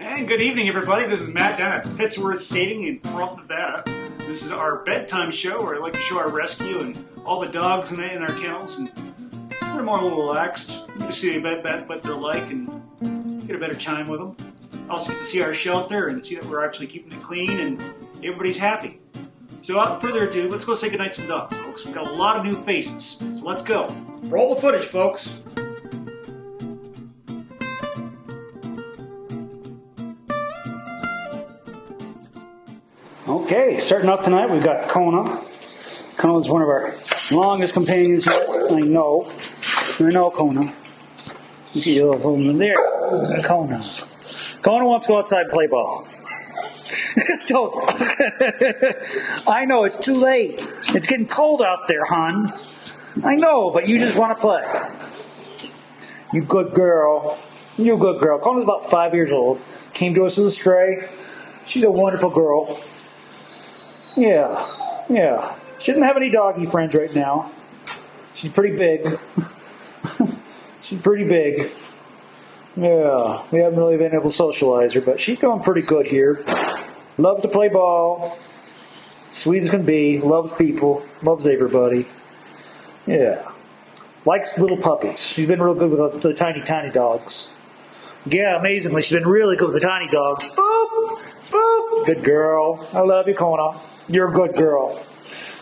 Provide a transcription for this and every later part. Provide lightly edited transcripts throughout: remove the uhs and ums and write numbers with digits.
And good evening, everybody. This is Matt down at Pittsworth Stadium in Pahrump, Nevada. This is our bedtime show where I like to show our rescue and all the dogs in our kennels. And we're more a little relaxed. You get to see what they're like and get a better time with them. Also get to see our shelter and see that we're actually keeping it clean and everybody's happy. So without further ado, let's go say goodnight to the dogs, folks. We've got a lot of new faces. So let's go. Roll the footage, folks. Okay, starting off tonight, we've got Kona. Kona is one of our longest companions here. I know Kona. You see your little phone there. Kona. Kona wants to go outside and play ball. Told you. I know, it's too late. It's getting cold out there, hon. I know, but you just want to play. You good girl. You good girl. Kona's about 5 years old. Came to us as a stray. She's a wonderful girl. Yeah. She doesn't have any doggy friends right now. She's pretty big. She's pretty big. Yeah, we haven't really been able to socialize her, but she's doing pretty good here. Loves to play ball. Sweet as can be. Loves people. Loves everybody. Yeah. Likes little puppies. She's been real good with the tiny dogs. Yeah, amazingly, she's been really good with the tiny dogs. Boop! Boop! Good girl. I love you, Kona. You're a good girl.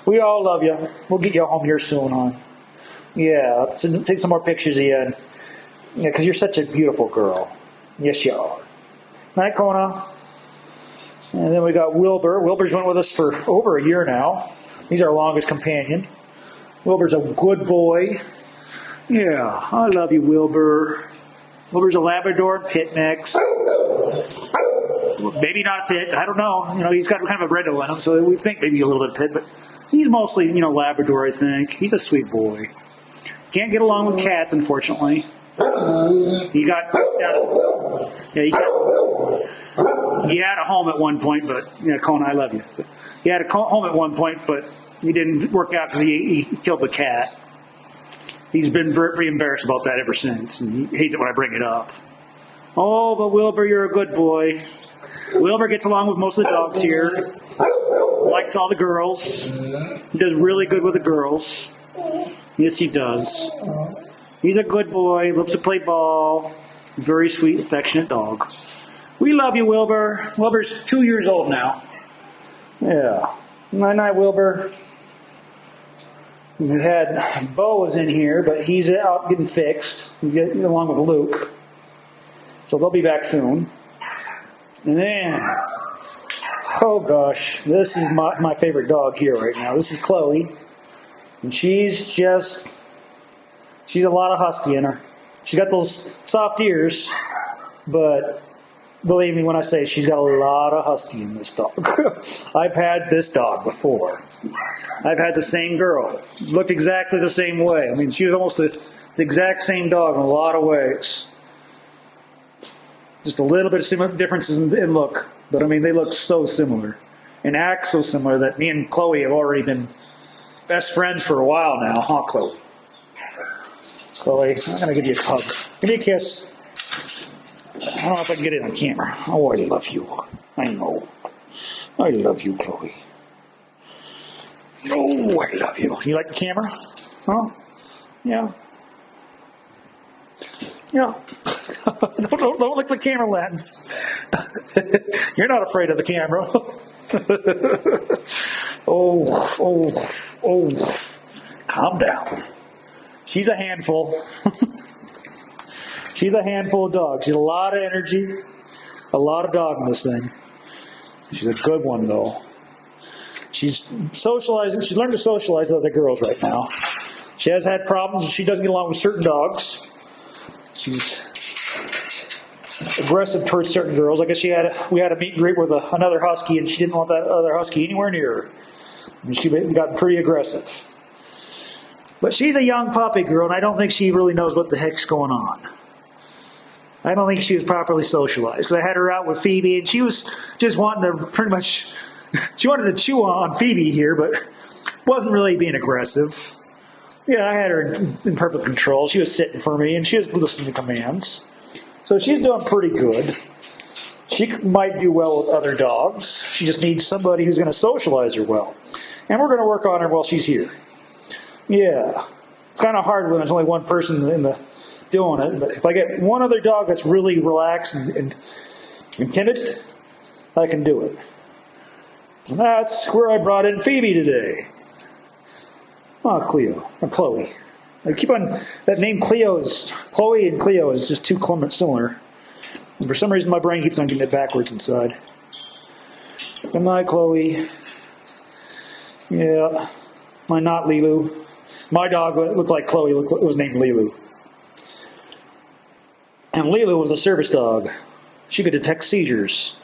We all love you. We'll get you home here soon, hon. Yeah, take some more pictures of you. Yeah, because you're such a beautiful girl. Yes, you are. Night, Kona. And then we got Wilbur. Wilbur's been with us for over a year now. He's our longest companion. Wilbur's a good boy. Yeah, I love you, Wilbur. Wilbur's a Labrador pit mix. Maybe not a pit. I don't know. He's got kind of a brindle in him, so we think maybe a little bit of pit, but he's mostly, Labrador, I think. He's a sweet boy. Can't get along with cats, unfortunately. He had a home at one point, but, Kona, I love you. He had a home at one point, but he didn't work out because he killed the cat. He's been pretty embarrassed about that ever since, and he hates it when I bring it up. Oh, but Wilbur, you're a good boy. Wilbur gets along with most of the dogs here. Likes all the girls. He does really good with the girls. Yes, he does. He's a good boy. Loves to play ball. Very sweet, affectionate dog. We love you, Wilbur. Wilbur's 2 years old now. Yeah. Night, Wilbur. We had Bo was in here, but he's out getting fixed. He's getting along with Luke. So they'll be back soon. And then, oh gosh, this is my favorite dog here right now. This is Chloe. And she's a lot of husky in her. She's got those soft ears, but believe me when I say she's got a lot of husky in this dog. I've had this dog before. I've had the same girl. Looked exactly the same way. I mean, she was almost the exact same dog in a lot of ways. Just a little bit of differences in look. But, I mean, they look so similar and act so similar that me and Chloe have already been best friends for a while now. Huh, Chloe? Chloe, I'm going to give you a hug. Give me a kiss. I don't know if I can get it on camera. Oh, I love you. I know. I love you, Chloe. Oh, I love you. You like the camera? Huh? Yeah. Yeah. Don't look at the camera lens. You're not afraid of the camera. Oh. Calm down. She's a handful. She's a handful of dogs. She's a lot of energy. A lot of dog in this thing. She's a good one, though. She's socializing. She's learned to socialize with other girls right now. She has had problems. She doesn't get along with certain dogs. She's aggressive towards certain girls. I guess we had a meet and greet with another husky, and she didn't want that other husky anywhere near her. And she got pretty aggressive. But she's a young puppy girl, and I don't think she really knows what the heck's going on. I don't think she was properly socialized. Because I had her out with Phoebe, and she was just wanting to pretty much... She wanted to chew on Phoebe here, but wasn't really being aggressive. Yeah, I had her in perfect control. She was sitting for me, and she was listening to commands. So she's doing pretty good. She might do well with other dogs. She just needs somebody who's going to socialize her well. And we're going to work on her while she's here. Yeah. It's kind of hard when there's only one person doing it. But if I get one other dog that's really relaxed and timid, I can do it. And that's where I brought in Phoebe today. Oh, Cleo. Or Chloe. I keep on... That name Chloe and Cleo is just too similar. And for some reason, my brain keeps on getting it backwards inside. Good night, Chloe. Yeah. My not Lilu. My dog looked like Chloe. It was named Lilu. And Lilu was a service dog. She could detect seizures.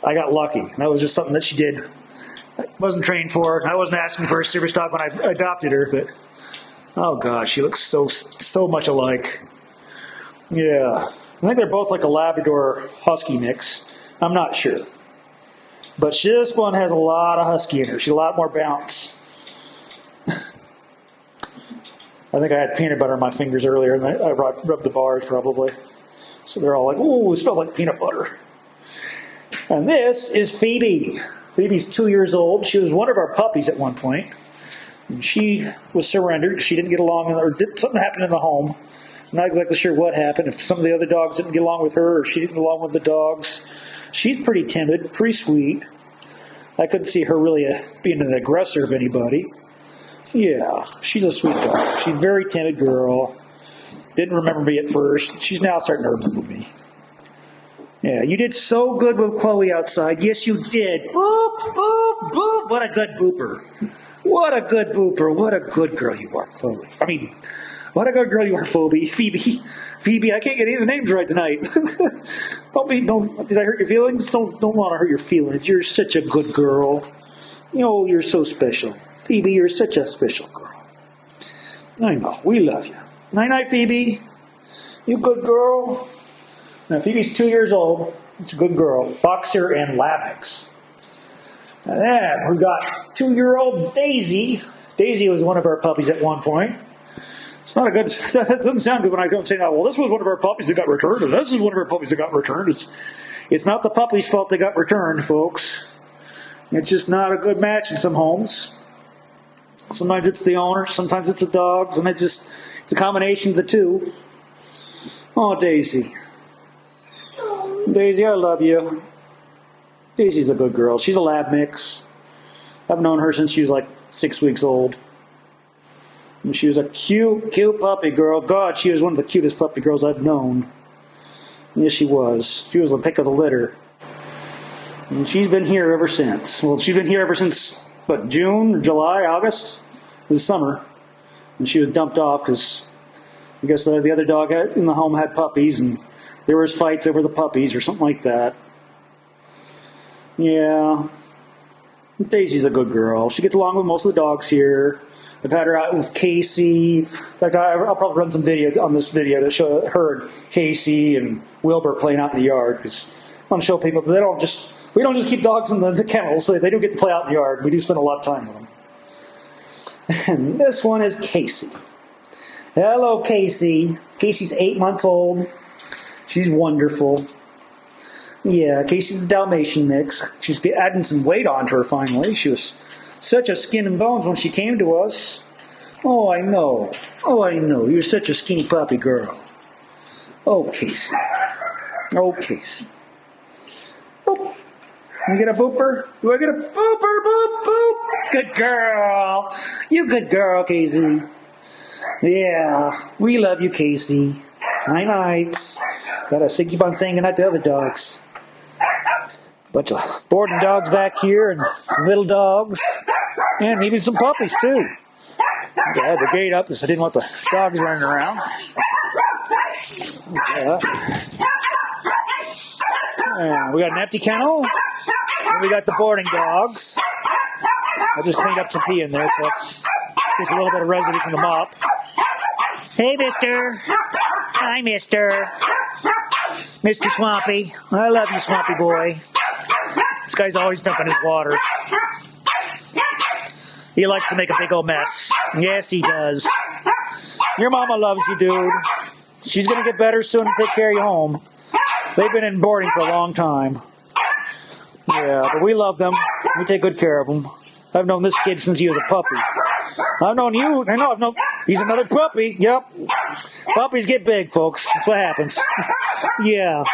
I got lucky. That was just something that she did. I wasn't trained for it. I wasn't asking for a service dog when I adopted her, but oh gosh, she looks so much alike. Yeah. I think they're both like a Labrador Husky mix. I'm not sure. But this one has a lot of Husky in her. She's a lot more bounce. I think I had peanut butter on my fingers earlier, and I rubbed the bars probably. So they're all like, ooh, it smells like peanut butter. And this is Phoebe. Phoebe's 2 years old. She was one of our puppies at one point. And she was surrendered. She didn't get along, or something happened in the home. I'm not exactly sure what happened. If some of the other dogs didn't get along with her, or she didn't get along with the dogs. She's pretty timid, pretty sweet. I couldn't see her really being an aggressor of anybody. Yeah, she's a sweet dog. She's a very timid girl. Didn't remember me at first. She's now starting to remember me. Yeah, you did so good with Chloe outside. Yes, you did. Boop, boop, boop. What a good booper. What a good booper. What a good girl you are, Chloe. I mean, what a good girl you are, Phoebe. Phoebe, I can't get any of the names right tonight. Did I hurt your feelings? Don't want to hurt your feelings. You're such a good girl. You know, you're so special. Phoebe, you're such a special girl. I know. We love you. Night-night, Phoebe. You good girl. Now, Phoebe's 2 years old. It's a good girl. Boxer and lab mix. And then we got 2-year-old Daisy. Daisy was one of our puppies at one point. It's not a good... That doesn't sound good when I don't say that. Well, this was one of our puppies that got returned, and this is one of our puppies that got returned. It's not the puppy's fault they got returned, folks. It's just not a good match in some homes. Sometimes it's the owner, sometimes it's the dogs, and it's a combination of the two. Oh, Daisy. Daisy, I love you. Daisy's a good girl. She's a lab mix. I've known her since she was like 6 weeks old. And she was a cute puppy girl. God, she was one of the cutest puppy girls I've known. Yes, she was. She was the pick of the litter. And she's been here ever since. Well, she's been here ever since, what, June, July, August? It was summer. And she was dumped off because I guess the other dog in the home had puppies, and there was fights over the puppies or something like that. Yeah. Daisy's a good girl. She gets along with most of the dogs here. I've had her out with Casey. In fact, I'll probably run some video on this video to show her and Casey and Wilbur playing out in the yard, because I want to show people that we don't just keep dogs in the kennels. They do get to play out in the yard. We do spend a lot of time with them. And this one is Casey. Hello, Casey. Casey's 8 months old. She's wonderful. Yeah, Casey's the Dalmatian mix. She's adding some weight onto her finally. She was such a skin and bones when she came to us. Oh, I know. You're such a skinny puppy girl. Oh, Casey. Oh, Casey. Boop. Can I get a booper? Do I get a booper? Boop, boop. Good girl. You good girl, Casey. Yeah, we love you, Casey. Night-nights. Gotta keep on saying goodnight to other dogs. Bunch of boarding dogs back here, and some little dogs, and maybe some puppies too. I had the gate up because I didn't want the dogs running around. Yeah. And we got an empty kennel, and we got the boarding dogs. I just cleaned up some pee in there, so it's just a little bit of residue from the mop. Hey, mister. Hi, mister. Mr. Swampy. I love you, Swampy boy. This guy's always dumping his water. He likes to make a big old mess. Yes, he does. Your mama loves you, dude. She's going to get better soon and take care of you home. They've been in boarding for a long time. Yeah, but we love them. We take good care of them. I've known this kid since he was a puppy. I've known you. I know. I've known. He's another puppy. Yep. Puppies get big, folks. That's what happens. Yeah.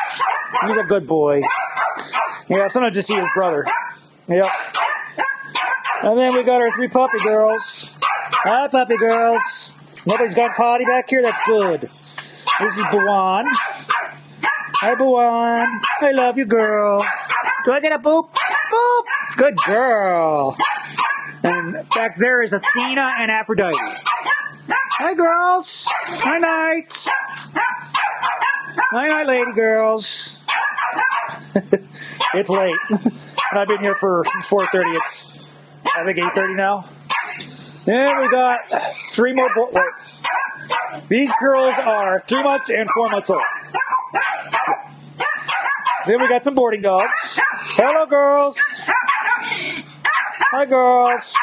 He's a good boy. Yeah, sometimes you see his brother. Yep. And then we got our 3 puppy girls. Hi, puppy girls. Nobody's got potty back here? That's good. This is Bawan. Hi, Bawan. I love you, girl. Do I get a boop? Boop. Good girl. And back there is Athena and Aphrodite. Hi, girls. Hi, nights. Hi, night, lady girls. It's late. And I've been here since 4:30. It's, I think, 8:30 now. Then we got 3 more. These girls are 3 months and 4 months old. Then we got some boarding dogs. Hello, girls. Hi, girls.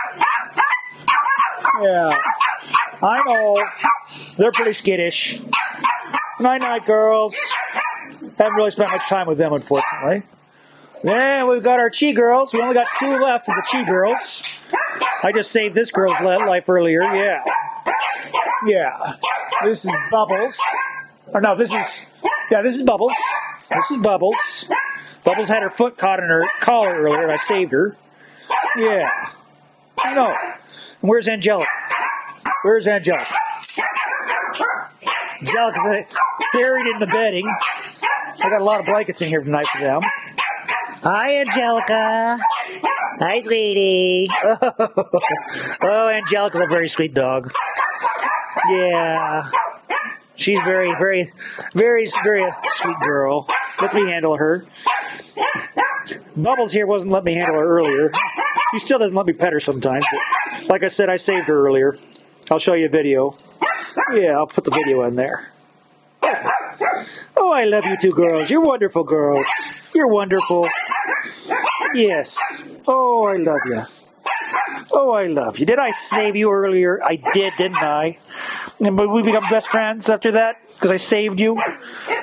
Yeah, I know. They're pretty skittish. Night-night, girls. Haven't really spent much time with them, unfortunately. Then we've got our Chi girls. We only got 2 left of the Chi girls. I just saved this girl's life earlier. Yeah. Yeah. This is Bubbles. Or no, this is Bubbles. This is Bubbles. Bubbles had her foot caught in her collar earlier, and I saved her. Yeah. I know. And where's Angelica? Where's Angelica? Angelica's buried in the bedding. I got a lot of blankets in here tonight for them. Hi, Angelica. Hi, sweetie. Oh, Angelica's a very sweet dog. Yeah. She's very, very, very, very sweet girl. Let me handle her. Bubbles here wasn't letting me handle her earlier. She still doesn't let me pet her sometimes. But like I said, I saved her earlier. I'll show you a video. Yeah, I'll put the video in there. Oh, I love you 2 girls. You're wonderful girls. You're wonderful. Yes. Oh, I love you. Oh, I love you. Did I save you earlier? I did, didn't I? And we become best friends after that because I saved you?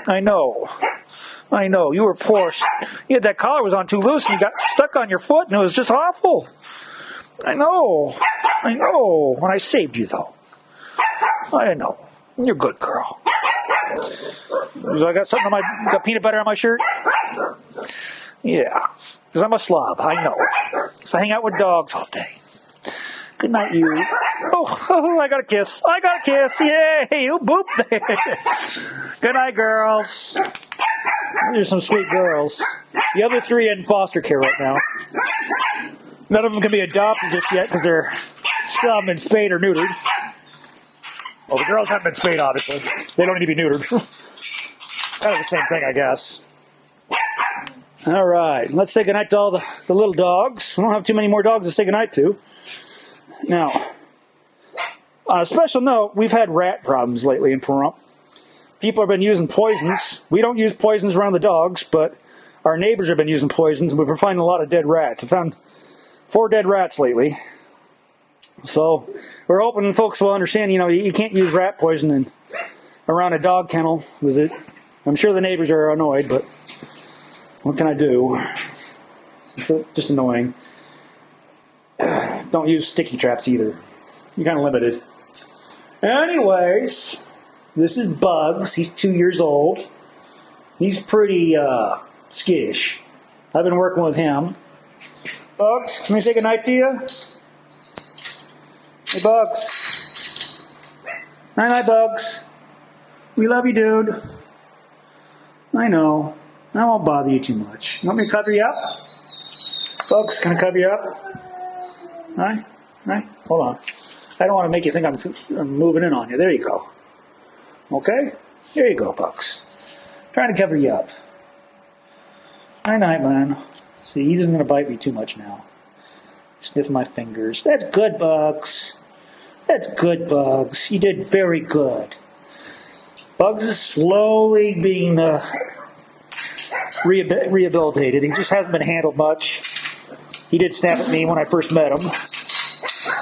I know. I know. You were poor. You had that collar was on too loose and you got stuck on your foot and it was just awful. I know. I know. And I saved you, though. I know. You're a good girl. I got something on got peanut butter on my shirt? Yeah. Because I'm a slob. I know. Because I hang out with dogs all day. Good night, you. Oh, I got a kiss. I got a kiss. Yay. Oh, boop. Good night, girls. These are some sweet girls. The other 3 in foster care right now. None of them can be adopted just yet because they're still haven't been spayed or neutered. Well, the girls haven't been spayed, obviously. They don't need to be neutered. Kind of the same thing, I guess. All right. Let's say goodnight to all the little dogs. We don't have too many more dogs to say goodnight to. Now, on a special note, we've had rat problems lately in Pahrump. People have been using poisons. We don't use poisons around the dogs, but our neighbors have been using poisons, and we've been finding a lot of dead rats. I found 4 dead rats lately. So we're hoping folks will understand, you can't use rat poison around a dog kennel. I'm sure the neighbors are annoyed, but what can I do? It's just annoying. Don't use sticky traps either. You're kind of limited. Anyways, this is Bugs. He's 2 years old. He's pretty skittish. I've been working with him. Bugs, can we say goodnight to you? Hey, Bugs. Night-night, Bugs. We love you, dude. I know. I won't bother you too much. You want me to cover you up? Bugs, can I cover you up? All right. Hold on. I don't want to make you think I'm moving in on you. There you go. Okay? There you go, Bugs. Trying to cover you up. Night-night, man. See, he isn't going to bite me too much now. Sniff my fingers. That's good, Bugs. That's good, Bugs. You did very good. Bugs is slowly being rehabilitated. He just hasn't been handled much. He did snap at me when I first met him,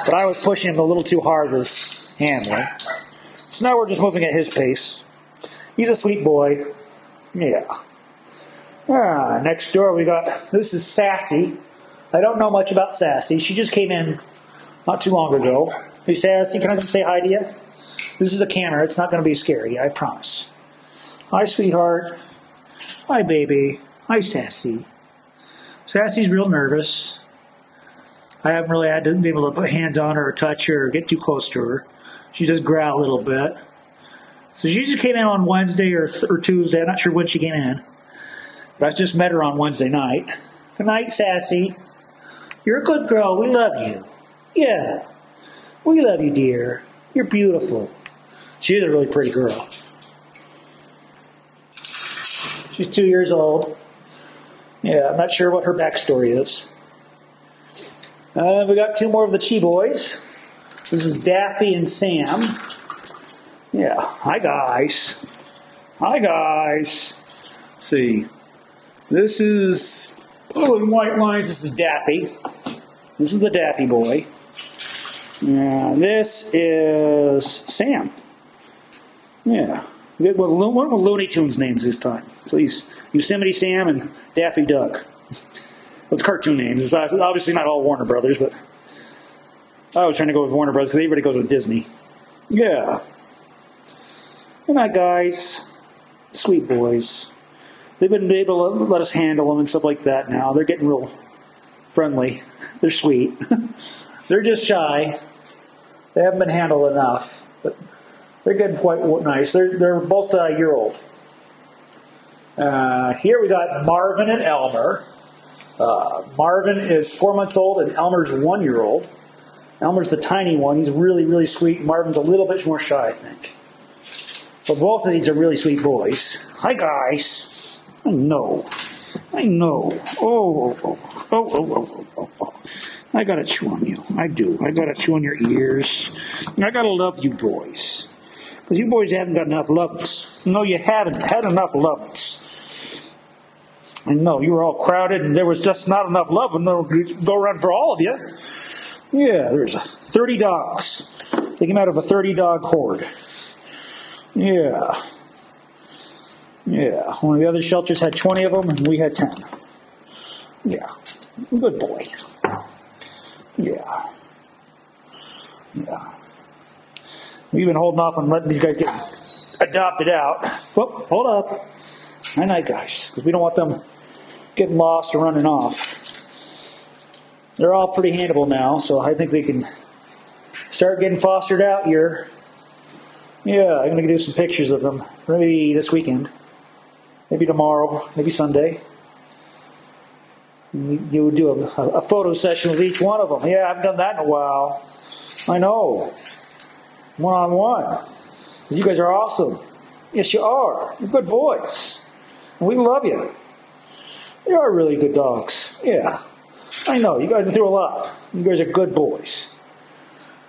but I was pushing him a little too hard with handling. So now we're just moving at his pace. He's a sweet boy. Yeah. Next door we got, this is Sassy. I don't know much about Sassy. She just came in not too long ago. Hey Sassy, can I come say hi to you? This is a camera. It's not going to be scary, I promise. Hi, sweetheart. Hi, baby. Hi, Sassy. Sassy's real nervous. I haven't really had to be able to put hands on her or touch her or get too close to her. She does growl a little bit. So she just came in on Wednesday or Tuesday. I'm not sure when she came in. But I just met her on Wednesday night. Good night, Sassy. You're a good girl. We love you. Yeah. We love you, dear. You're beautiful. She is a really pretty girl. She's 2 years old. Yeah, I'm not sure what her backstory is. We got two more of the Chi boys. This is Daffy and Sam. Yeah, hi guys. Hi guys. Let's see. This is, in white lines, this is Daffy. This is the Daffy boy. And this is Sam. Yeah. We went with Looney Tunes names this time. So he's Yosemite Sam and Daffy Duck. It's cartoon names. It's obviously not all Warner Brothers, but I was trying to go with Warner Brothers because everybody goes with Disney. Yeah. Good night, guys. Sweet boys. They've been able to let us handle them and stuff like that now. They're getting real friendly. They're sweet. They're just shy. They haven't been handled enough, but they're getting quite nice. They're both a year old. Here we got Marvin and Elmer. Marvin is 4 months old and Elmer's 1 year old. Elmer's the tiny one. He's really, really sweet. Marvin's a little bit more shy, I think. But both of these are really sweet boys. Hi, guys. I know. Oh. I gotta chew on you. I do. I gotta chew on your ears. I gotta love you boys. Because you boys haven't got enough lovin's. No, you haven't had enough lovin's. I know, you were all crowded and there was just not enough love to go around for all of you. Yeah, there's 30 dogs. They came out of a 30-dog horde. Yeah. One of the other shelters had 20 of them and we had 10. Yeah. Good boy. Yeah. We've been holding off on letting these guys get adopted out. Whoop, hold up. Night, guys, because we don't want them getting lost or running off. They're all pretty handleable now, so I think they can start getting fostered out here. Yeah, I'm going to do some pictures of them. Maybe this weekend. Maybe tomorrow. Maybe Sunday. You would do a photo session with each one of them. Yeah, I haven't done that in a while. I know. One-on-one. Because you guys are awesome. Yes, you are. You're good boys. And we love you. You are really good dogs. Yeah. I know. You guys have been through a lot. You guys are good boys.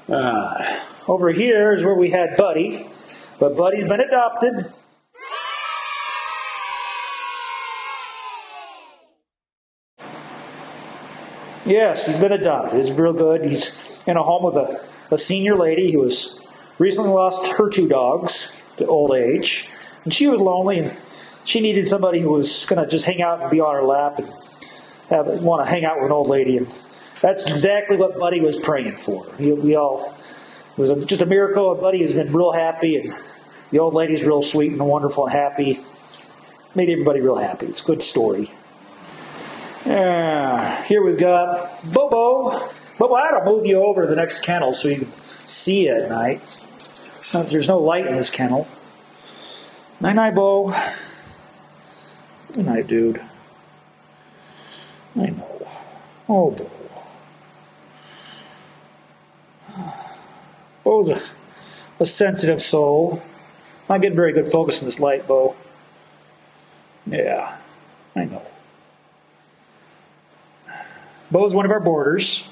Over here is where we had Buddy. But Buddy's been adopted. Yes, he's been adopted. He's real good. He's in a home with a senior lady who has recently lost her 2 dogs to old age. And she was lonely and she needed somebody who was going to just hang out and be on her lap and want to hang out with an old lady. And that's exactly what Buddy was praying for. It was just a miracle. And Buddy has been real happy. And the old lady's real sweet and wonderful and happy. Made everybody real happy. It's a good story. Here we've got Bobo. Bobo, I ought to move you over to the next kennel so you can see it at night. There's no light in this kennel. Night, Bo. Good night, dude. I know. Oh, Bo. Bo's a sensitive soul. Not getting very good focus in this light, Bo. Yeah, I know. Bo's one of our boarders.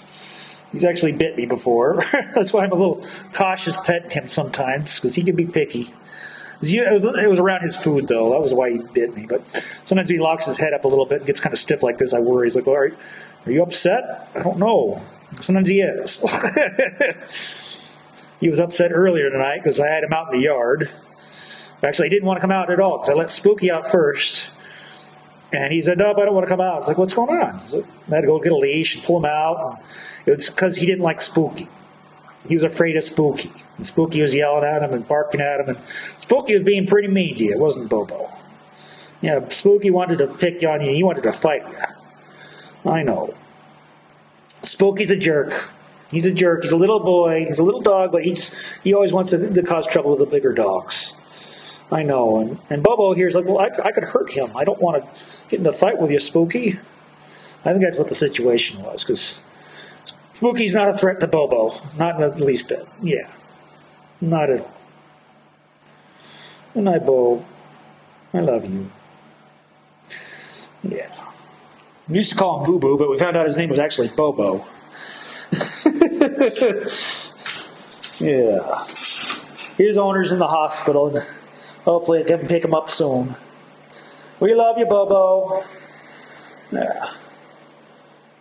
He's actually bit me before. That's why I'm a little cautious petting him sometimes, because he can be picky. It was around his food, though. That was why he bit me. But sometimes he locks his head up a little bit and gets kind of stiff like this. I worry. He's like, all right, are you upset? I don't know. Sometimes he is. He was upset earlier tonight because I had him out in the yard. Actually, he didn't want to come out at all because I let Spooky out first. And he said, no, but I don't want to come out. I was like, what's going on? I had to go get a leash and pull him out. It was because he didn't like Spooky. He was afraid of Spooky. And Spooky was yelling at him and barking at him. And Spooky was being pretty mean to you. It wasn't Bobo. Yeah, Spooky wanted to pick on you. He wanted to fight you. I know. Spooky's a jerk. He's a jerk. He's a little boy. He's a little dog, but he always wants to cause trouble with the bigger dogs. I know. And Bobo here is like, well, I could hurt him. I don't want to get in a fight with you, Spooky. I think that's what the situation was, because Spooky's not a threat to Bobo. Not in the least bit. Yeah. Not a... Good night, Bo. I love you. Yeah. We used to call him Boo Boo, but we found out his name was actually Bobo. Yeah. His owner's in the hospital, and hopefully I can pick him up soon. We love you, Bobo. Yeah.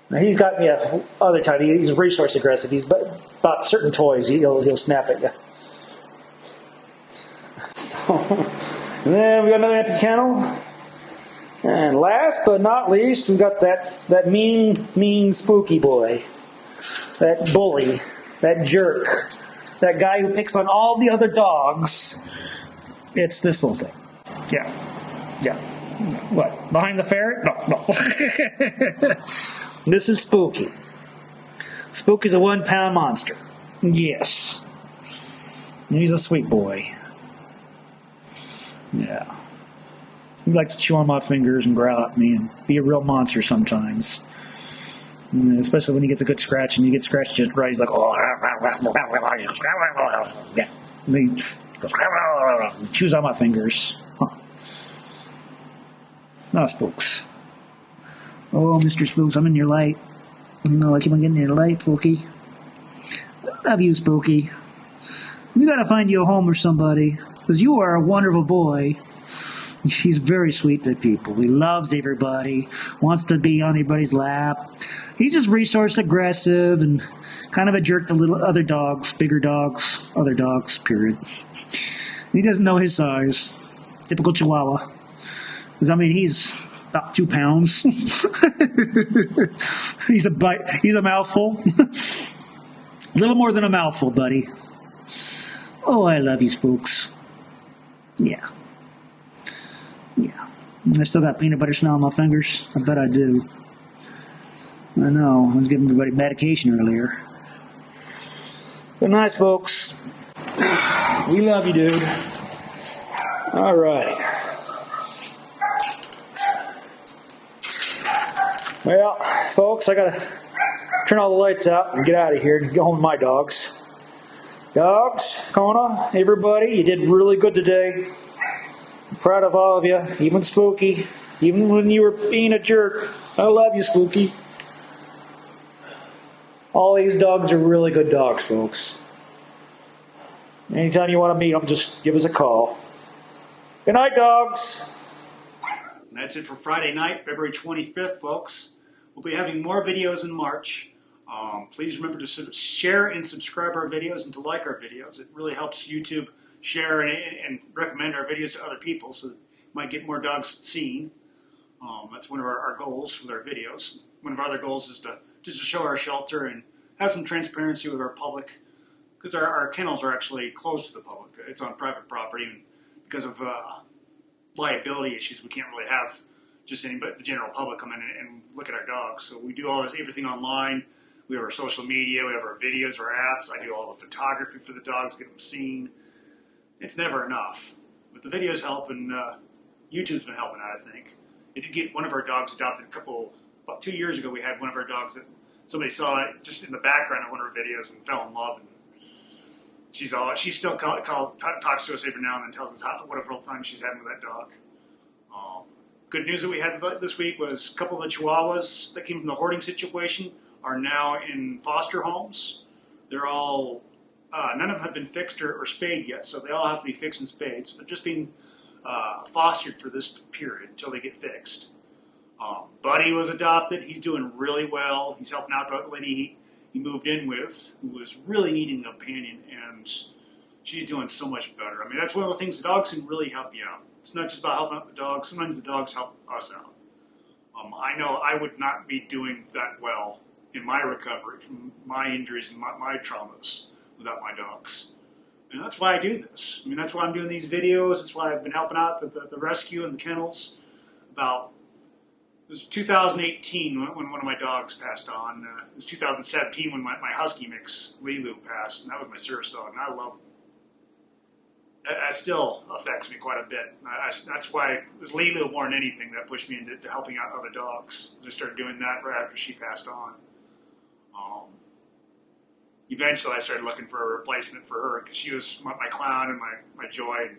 Now he's got me a other time. He's resource aggressive. He's about certain toys. He'll snap at you. So, and then we got another empty kennel. And last but not least, we got that mean Spooky boy. That bully. That jerk. That guy who picks on all the other dogs. It's this little thing. Yeah. Yeah. What? Behind the ferret? No. This is Spooky. Spooky's a 1-pound monster. Yes. And he's a sweet boy. Yeah. He likes to chew on my fingers and growl at me and be a real monster sometimes. Especially when he gets a good scratch and he gets scratched just right. He's like, oh, yeah. And he goes, chews on my fingers. Huh. No, Spooks. Oh, Mr. Spooks, I'm in your light. No, I keep on getting in your light, Spooky. I love you, Spooky. We gotta find you a home or somebody, because you are a wonderful boy. He's very sweet to people. He loves everybody, wants to be on everybody's lap. He's just resource aggressive and kind of a jerk to little other dogs, bigger dogs, other dogs, period. He doesn't know his size. Typical Chihuahua. Because, I mean, he's about 2 pounds. He's a mouthful. A little more than a mouthful, buddy. Oh, I love you, Spooks. Yeah. Yeah. I still got peanut butter smell on my fingers. I bet I do. I know. I was giving everybody medication earlier. Good night, folks. We love you, dude. All right. Well, folks, I gotta turn all the lights out and get out of here and go home with my dogs. Dogs, Kona, everybody, you did really good today. I'm proud of all of you, even Spooky, even when you were being a jerk. I love you, Spooky. All these dogs are really good dogs, folks. Anytime you want to meet them, just give us a call. Good night, dogs. And that's it for Friday night, February 25th, folks. We'll be having more videos in March. Please remember to share and subscribe our videos and to like our videos. It really helps YouTube share and recommend our videos to other people so that we might get more dogs seen. That's one of our goals with our videos. One of our other goals is just to show our shelter and have some transparency with our public, because our kennels are actually closed to the public. It's on private property, and because of liability issues, we can't really have just anybody, the general public, come in and look at our dogs. So we do everything online. We have our social media, we have our videos, our apps. I do all the photography for the dogs, get them seen. It's never enough. But the videos help, and YouTube's been helping out, I think. It did get one of our dogs adopted about 2 years ago. We had one of our dogs that somebody saw it just in the background of one of our videos and fell in love. And she still talks to us every now and then, tells us what a real time she's having with that dog. Good news that we had this week was a couple of the Chihuahuas that came from the hoarding situation are now in foster homes. They're all, none of them have been fixed or spayed yet, so they all have to be fixed and spayed. So they're just being fostered for this period until they get fixed. Buddy was adopted. He's doing really well. He's helping out the lady he moved in with, who was really needing a companion, and she's doing so much better. I mean, that's one of the things, the dogs can really help you out. It's not just about helping out the dogs. Sometimes the dogs help us out. I know I would not be doing that well in my recovery from my injuries and my traumas without my dogs. And that's why I do this. I mean, that's why I'm doing these videos. That's why I've been helping out the rescue and the kennels. It was 2018 when one of my dogs passed on. It was 2017 when my husky mix, Lilu, passed, and that was my service dog, and I love him. That still affects me quite a bit. That's why it was Lilu more than anything that pushed me into helping out other dogs. I started doing that right after she passed on. Eventually, I started looking for a replacement for her because she was my clown and my joy.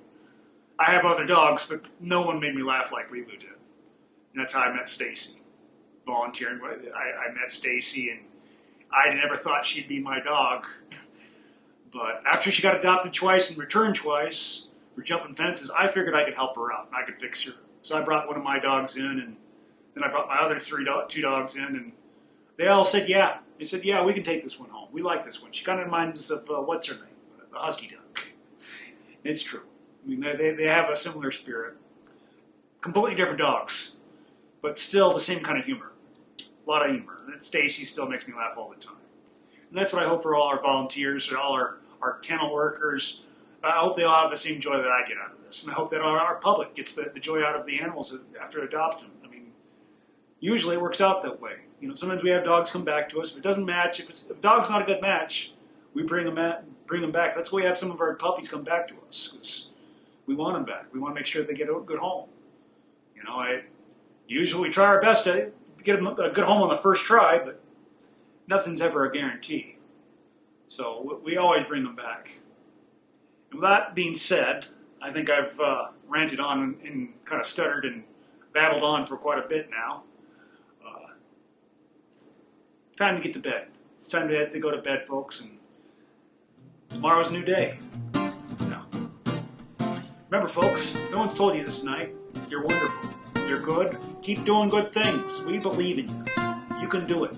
I have other dogs, but no one made me laugh like Lilu did. And that's how I met Stacy, volunteering. I met Stacy, and I never thought she'd be my dog. But after she got adopted twice and returned twice for jumping fences, I figured I could help her out and I could fix her. So I brought one of my dogs in, and then I brought my other two dogs in, and they all said, yeah. They said, yeah, we can take this one home. We like this one. She kind of reminds us of, what's her name? The husky dog. It's true. I mean, they have a similar spirit. Completely different dogs, but still the same kind of humor. A lot of humor. And Stacy still makes me laugh all the time. And that's what I hope for all our volunteers and all our kennel workers. I hope they all have the same joy that I get out of this. And I hope that our public gets the joy out of the animals after adopting them. I mean, usually it works out that way. You know, sometimes we have dogs come back to us. If it doesn't match, if a dog's not a good match, we bring them back. That's why we have some of our puppies come back to us, because we want them back. We want to make sure they get a good home. You know, usually we try our best to get them a good home on the first try, but nothing's ever a guarantee. So we always bring them back. And with that being said, I think I've ranted on and kind of stuttered and babbled on for quite a bit now. Time to get to bed. It's time to go to bed, folks, and tomorrow's a new day. Yeah. Remember, folks, if no one's told you this tonight, you're wonderful. You're good. Keep doing good things. We believe in you. You can do it.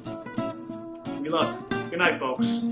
We love you. Good night, folks.